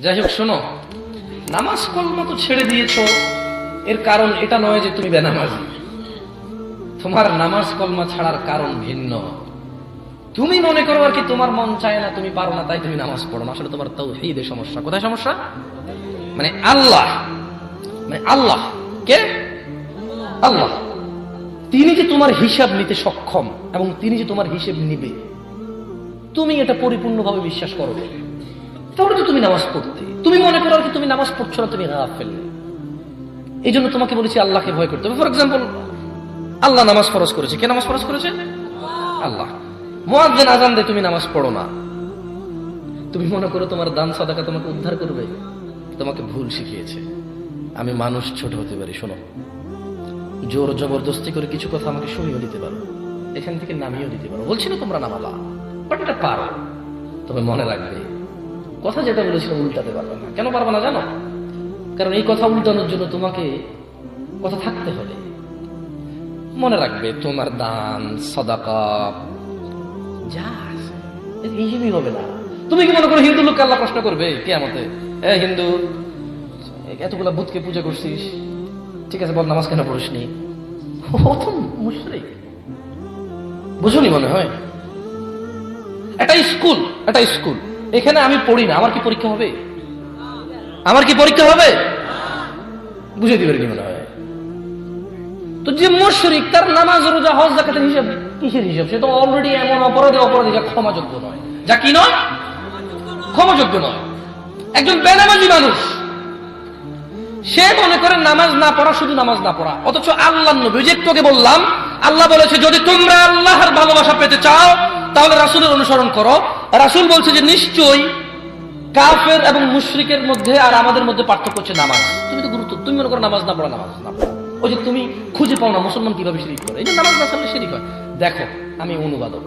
যাই হোক, শোনো, নামাজ কলমা তো ছেড়ে দিয়েছো, এর কারণ এটা নয় যে তুমি বেনামাজি। তোমার নামাজ কলমা ছাড়ার কারণ ভিন্ন। তুমি মনে করো আর কি তোমার মন চায় না, তুমি পারো না, তাই তুমি নামাজ পড়ো না। আসলে তোমার তাওহীদে সমস্যা। কোথায় সমস্যা? মানে আল্লাহ কে? আল্লাহ তিনি যে তোমার হিসাব নিতে সক্ষম এবং তিনি যে তোমার হিসেব নিবে, তুমি এটা পরিপূর্ণভাবে বিশ্বাস করো, তাহলে তো তুমি নামাজ পড়তে। তুমি মনে করো আর কি তুমি নামাজ পড়ছো না, তুমি গাফেল। এই জন্য তোমাকে বলেছি আল্লাহকে ভয় করতে হবে। ফর এক্সাম্পল, আল্লাহ নামাজ ফরজ করেছে। কে নামাজ ফরজ করেছে? আল্লাহ। মুয়াজ্জিন আযান দেয়, তুমি নামাজ পড়ো না। তুমি মনে করো তোমার দান সাদাকা তোমাকে উদ্ধার করবে। তোমাকে ভুল শিখিয়েছে। আমি মানুষ, ছোট হতে পারি। শোনো, জোর জবরদস্তি করে কিছু কথা আমাকে শুনিয়ে দিতে পারো, এখান থেকে নামিয়েও দিতে পারো। বলছি না তোমরা নামাবা, বাট এটা পারো। তবে মনে রাখবে, কথা যেটা বলেছিল উল্টাতে পারবে না। কেন পারবে না জানো? কারণ এই কথা উল্টানোর জন্য তোমাকে কথা থাকতে হবে। মনে রাখবে, তোমার দান সাদাকা যা হিসেবেই হবে না। তুমি কি মনে করো হিন্দু লোককে আল্লাহ প্রশ্ন করবে কিয়ামতে, এ হিন্দু, এতগুলা বুতকে পূজা করছিস, ঠিক আছে বল নামাজ কেন পড়িসনি? ও তো মুশরিক। বুঝুনি মনে হয়? এটা স্কুল, এখানে আমি পড়ি না, আমার কি পরীক্ষা হবে? আমার কি পরীক্ষা হবে? বুঝে দিবে কি মনে হয়? তো যে মুশরিক, তার নামাজ রোজা হজ যাকাতের হিসাব কিসের হিসাব? সে তো অলরেডি এমন অপরাধী যা ক্ষমাযোগ্য নয়, যা কি নয়, ক্ষমাযোগ্য নয়। একজন বেনামাজি মানুষ, সে মনে করে নামাজ না পড়া শুধু নামাজ না পড়া, অথচ আল্লাহর নবী, যে তোকে বললাম, আল্লাহ বলেছে যদি তোমরা আল্লাহর ভালোবাসা পেতে চাও তাহলে রাসূলের অনুসরণ করো। রাসূল বলছে যে নিশ্চয়ই কাফের এবং মুশরিকের মধ্যে আর আমাদের মধ্যে পার্থক্য হচ্ছে নামাজ। তুমি মনে করো নামাজ না পড়া, ওই যে তুমি খুঁজে পাও না মুসলমান কিভাবে শিরিক করে, এই যে নামাজ না পড়লে শিরিক হয়। দেখো, আমি অনুবাদক।